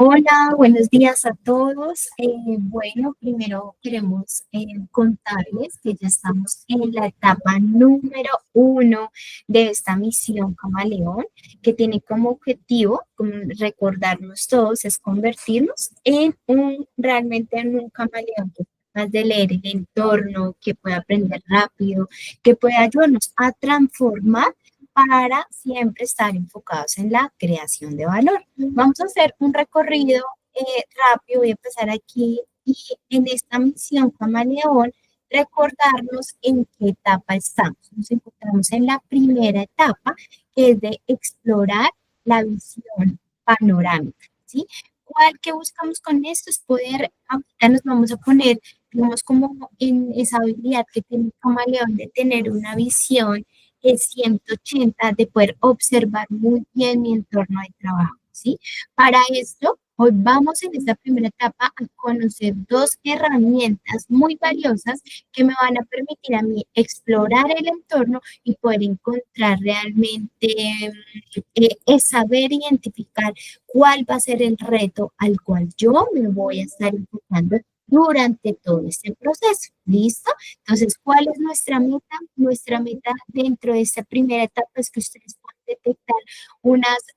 Hola, buenos días a todos. Bueno, primero queremos contarles que ya estamos en la etapa número 1 de esta misión Camaleón, que tiene como objetivo, como recordarnos todos, es convertirnos realmente en un camaleón que es capaz de leer el entorno, que pueda aprender rápido, que pueda ayudarnos a transformar para siempre estar enfocados en la creación de valor. Vamos a hacer un recorrido rápido, voy a empezar aquí y en esta misión Camaleón, recordarnos en qué etapa estamos. Nos encontramos en la primera etapa, que es de explorar la visión panorámica, ¿sí? ¿Cuál que buscamos con esto? Es poder, ahorita nos vamos a poner, digamos, como en esa habilidad que tiene el camaleón de tener una visión 180, de poder observar muy bien mi entorno de trabajo, ¿sí? Para esto, hoy vamos en esta primera etapa a conocer dos herramientas muy valiosas que me van a permitir a mí explorar el entorno y poder encontrar realmente, saber identificar cuál va a ser el reto al cual yo me voy a estar enfocando durante todo este proceso. ¿Listo? Entonces, ¿cuál es nuestra meta? Nuestra meta dentro de esta primera etapa es que ustedes puedan detectar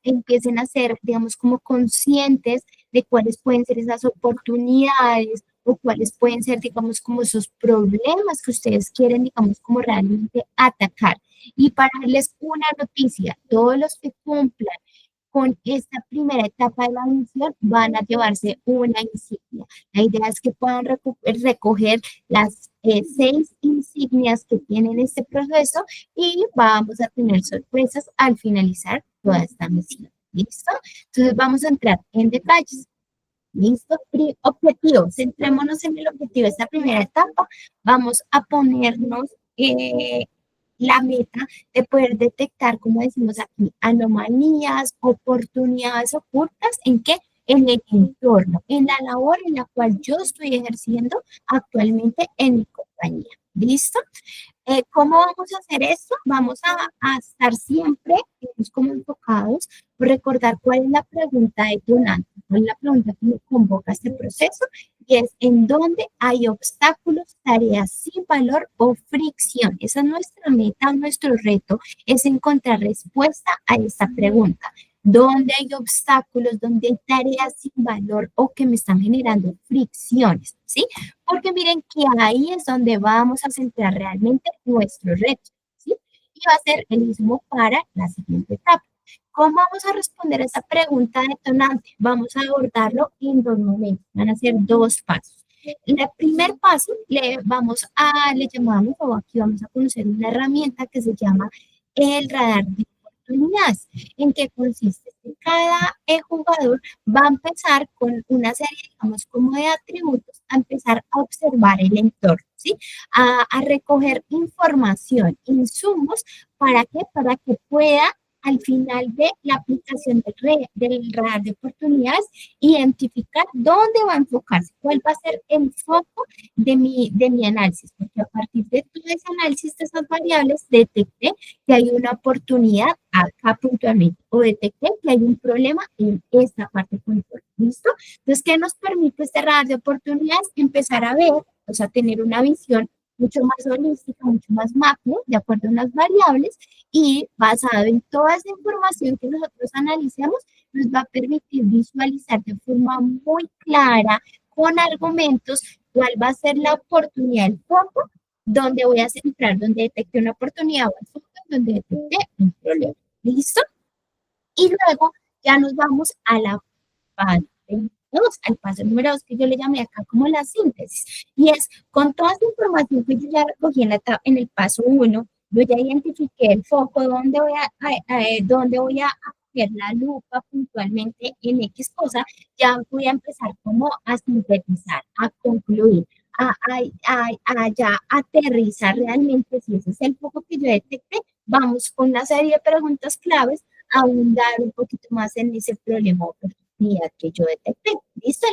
empiecen a ser, digamos, como conscientes de cuáles pueden ser esas oportunidades o cuáles pueden ser, digamos, como esos problemas que ustedes quieren, digamos, como realmente atacar. Y para darles una noticia, todos los que cumplan con esta primera etapa de la misión van a llevarse una insignia. La idea es que puedan recoger las 6 insignias que tienen este proceso y vamos a tener sorpresas al finalizar toda esta misión. ¿Listo? Entonces vamos a entrar en detalles. ¿Listo? Objetivo. Centrémonos en el objetivo de esta primera etapa. Vamos a ponernos la meta de poder detectar, como decimos aquí, anomalías, oportunidades ocultas, ¿en qué? En el entorno, en la labor en la cual yo estoy ejerciendo actualmente en mi compañía. ¿Listo? ¿Cómo vamos a hacer esto? Vamos a estar siempre como enfocados por recordar cuál es la pregunta detonante, cuál es la pregunta que me convoca a este proceso, y es en dónde hay obstáculos, tareas sin valor o fricción. Esa es nuestra meta, nuestro reto, es encontrar respuesta a esta pregunta. ¿Dónde hay obstáculos, dónde hay tareas sin valor o que me están generando fricciones? ¿Sí? Porque miren que ahí es donde vamos a centrar realmente nuestro reto, ¿sí? Y va a ser el mismo para la siguiente etapa. ¿Cómo vamos a responder a esa pregunta detonante? Vamos a abordarlo en 2 momentos. Van a ser 2 pasos. En el primer paso le llamamos, o aquí vamos a conocer una herramienta que se llama el radar de oportunidades. ¿En qué consiste? Cada jugador va a empezar con una serie, digamos, como de atributos, a empezar a observar el entorno, ¿sí? A recoger información, insumos, ¿para qué? Para que pueda al final de la aplicación del radar de oportunidades, identificar dónde va a enfocarse, cuál va a ser el foco de mi análisis, porque a partir de todo ese análisis de esas variables detecté que hay una oportunidad acá puntualmente, o detecté que hay un problema en esta parte puntual. ¿Listo? Entonces, ¿qué nos permite este radar de oportunidades? Empezar a ver, o sea, tener una visión mucho más holística, mucho más macro, de acuerdo a unas variables, y basado en toda esa información que nosotros analicemos, nos va a permitir visualizar de forma muy clara, con argumentos, cuál va a ser la oportunidad, el foco, donde voy a centrar, donde detecté una oportunidad o el foco, donde detecté un problema. ¿Listo? Y luego ya nos vamos a la parte 2, al paso número 2, que yo le llamé acá como la síntesis. Y es con toda esa información que yo ya recogí en el paso 1, yo ya identifiqué el foco, dónde voy a poner la lupa puntualmente en X cosa, ya voy a empezar como a sintetizar, a concluir, ya aterrizar realmente si ese es el foco que yo detecté. Vamos con una serie de preguntas claves a ahondar un poquito más en ese problema o oportunidad que yo detecté. ¿Listo?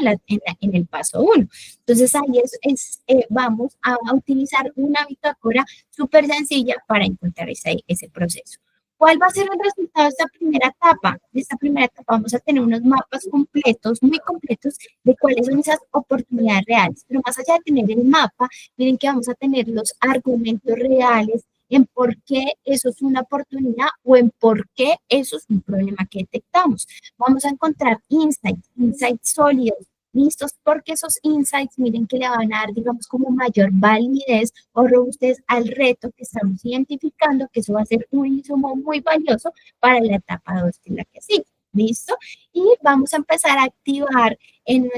En el paso 1. Entonces ahí vamos a utilizar una bitácora súper sencilla para encontrar ese proceso. ¿Cuál va a ser el resultado de esta primera etapa? De esta primera etapa vamos a tener unos mapas completos, muy completos, de cuáles son esas oportunidades reales. Pero más allá de tener el mapa, miren que vamos a tener los argumentos reales en por qué eso es una oportunidad o en por qué eso es un problema que detectamos. Vamos a encontrar insights sólidos, listos, porque esos insights, miren que le van a dar, digamos, como mayor validez o robustez al reto que estamos identificando, que eso va a ser un insumo muy valioso para la etapa 2, que es la que sigue. ¿Listo? Y vamos a empezar a activar en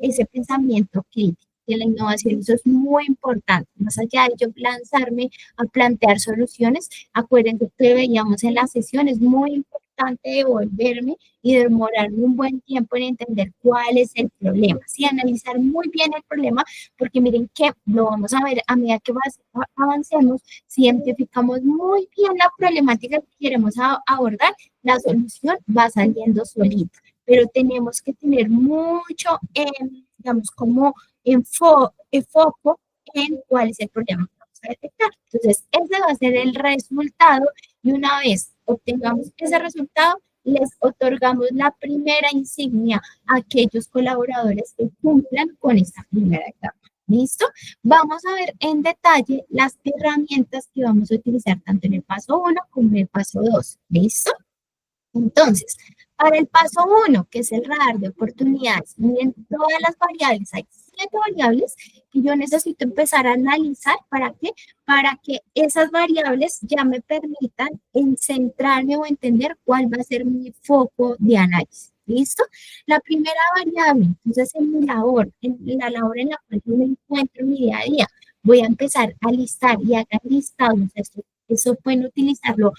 ese pensamiento crítico de la innovación. Eso es muy importante. Más allá de yo lanzarme a plantear soluciones, acuérdense que veíamos en la sesión, es muy importante devolverme y demorarme un buen tiempo en entender cuál es el problema. Sí, analizar muy bien el problema, porque miren que lo vamos a ver a medida que avancemos, si identificamos muy bien la problemática que queremos abordar, la solución va saliendo solita, pero tenemos que tener mucho, digamos, como foco en cuál es el problema que vamos a detectar. Entonces, ese va a ser el resultado y una vez obtengamos ese resultado, les otorgamos la primera insignia a aquellos colaboradores que cumplan con esta primera etapa. ¿Listo? Vamos a ver en detalle las herramientas que vamos a utilizar tanto en el paso 1 como en el paso 2. ¿Listo? Entonces, para el paso 1, que es el radar de oportunidades, miren todas las variables, hay 7 variables que yo necesito empezar a analizar. ¿Para qué? Para que esas variables ya me permitan centrarme o entender cuál va a ser mi foco de análisis. ¿Listo? La primera variable, entonces en la labor en la cual yo me encuentro en mi día a día, voy a empezar a listar y hacer listados. Eso pueden utilizarlo,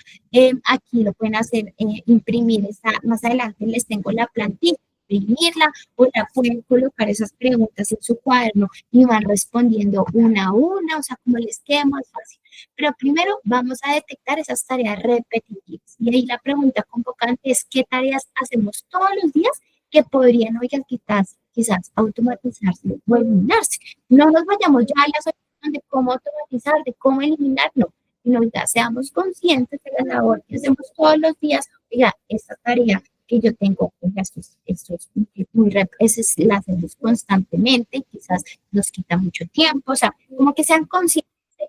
aquí lo pueden hacer, imprimir, más adelante les tengo la plantilla, imprimirla o la pueden colocar esas preguntas en su cuaderno y van respondiendo una a una, o sea, como les quede más fácil. Pero primero vamos a detectar esas tareas repetitivas y ahí la pregunta convocante es ¿qué tareas hacemos todos los días que podrían, oigan, quizás automatizarse o eliminarse? No nos vayamos ya a la solución de cómo automatizar, de cómo eliminar, no, sino ya seamos conscientes de la labor que hacemos todos los días. Oiga, esta tarea que yo tengo, oiga, esto es muy, la hacemos constantemente, quizás nos quita mucho tiempo, o sea, como que sean conscientes de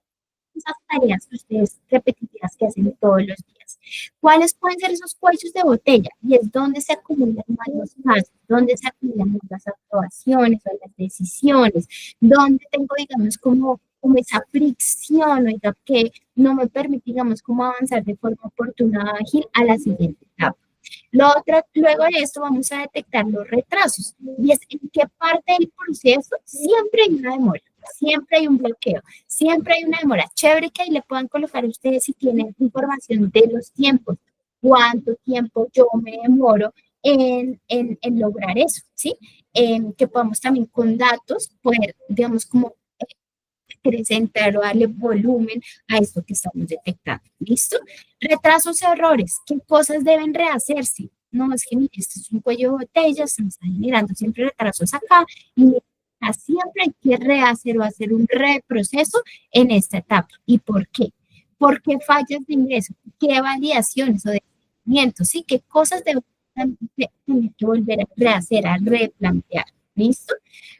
esas tareas que ustedes repetitivas que hacen todos los días. ¿Cuáles pueden ser esos cuellos de botella? Y es donde se acumulan más los pasos, donde se acumulan más las aprobaciones o las decisiones, donde tengo, digamos, como esa fricción, oiga, que no me permite, digamos, como avanzar de forma oportuna, ágil a la siguiente etapa. Luego de esto vamos a detectar los retrasos y es en qué parte del proceso siempre hay una demora, siempre hay un bloqueo, siempre hay una demora. Chévere que ahí le puedan colocar ustedes si tienen información de los tiempos, cuánto tiempo yo me demoro en lograr eso, ¿sí? Que podamos también con datos poder, digamos, como acrecentar o darle volumen a esto que estamos detectando. ¿Listo? Retrasos, errores. ¿Qué cosas deben rehacerse? No, es que mire, esto es un cuello de botella, se me está generando siempre retrasos acá y siempre hay que rehacer o hacer un reproceso en esta etapa. ¿Y por qué? ¿Por qué fallas de ingreso? ¿Qué validaciones o decimientos? ¿Sí? ¿Qué cosas deben tener que volver a rehacer, a replantear? ¿Listo?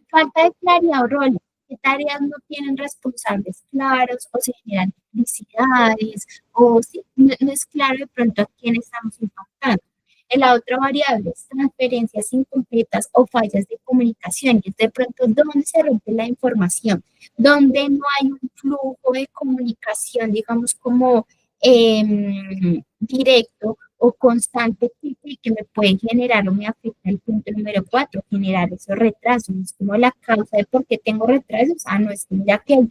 Falta de claridad o roles. ¿Qué tareas no tienen responsables claros o se generan duplicidades o si no es claro de pronto a quién estamos impactando? En la otra variable es transferencias incompletas o fallas de comunicación, y es de pronto dónde se rompe la información, donde no hay un flujo de comunicación, digamos, como directo o constante que me puede generar o me afecta el punto número 4, generar esos retrasos. Es como la causa de por qué tengo retrasos. Ah, no, es que ya que hay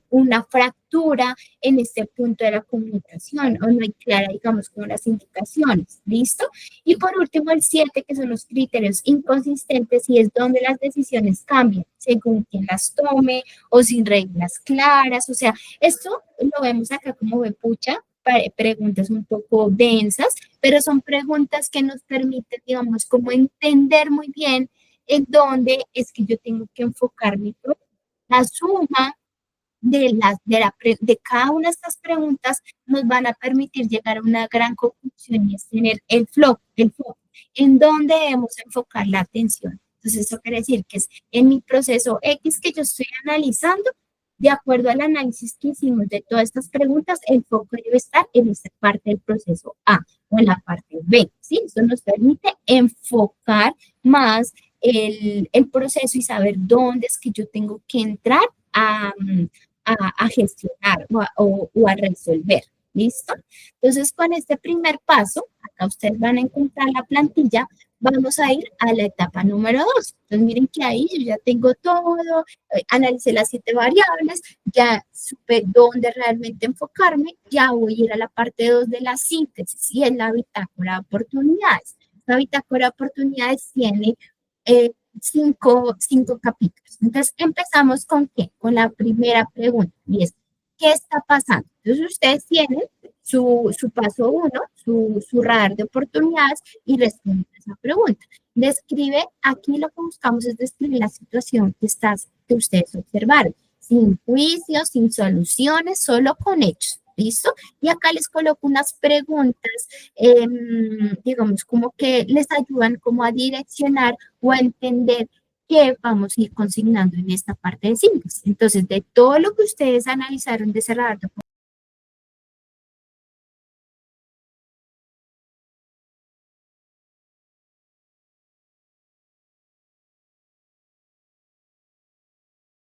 una fractura en este punto de la comunicación o no hay clara, digamos, como las indicaciones. ¿Listo? Y por último, el 7, que son los criterios inconsistentes y es donde las decisiones cambian según quien las tome o sin reglas claras. O sea, esto lo vemos acá como de pucha, preguntas un poco densas, pero son preguntas que nos permiten, digamos, como entender muy bien en dónde es que yo tengo que enfocar mi problema. La suma de cada una de estas preguntas nos van a permitir llegar a una gran conclusión y es tener el foco en dónde debemos enfocar la atención. Entonces, eso quiere decir que es en mi proceso X que yo estoy analizando, de acuerdo al análisis que hicimos de todas estas preguntas, el foco debe estar en esta parte del proceso A o en la parte B, ¿sí? Eso nos permite enfocar más el proceso y saber dónde es que yo tengo que entrar a gestionar o a resolver. ¿Listo? Entonces, con este primer paso, acá ustedes van a encontrar la plantilla, vamos a ir a la etapa número 2. Entonces, miren que ahí yo ya tengo todo, analicé las 7 variables, ya supe dónde realmente enfocarme, ya voy a ir a la parte 2 de la síntesis y en la bitácora de oportunidades. La bitácora de oportunidades tiene eh, cinco capítulos. Entonces, empezamos con ¿qué? Con la primera pregunta, y es, ¿qué está pasando? Entonces, ustedes tienen su paso 1, su radar de oportunidades y responden a esa pregunta. Describe, aquí lo que buscamos es describir la situación que ustedes observaron, sin juicios, sin soluciones, solo con hechos. ¿Listo? Y acá les coloco unas preguntas, digamos, como que les ayudan como a direccionar o a entender qué vamos a ir consignando en esta parte de síntesis. Entonces, de todo lo que ustedes analizaron de ese radar de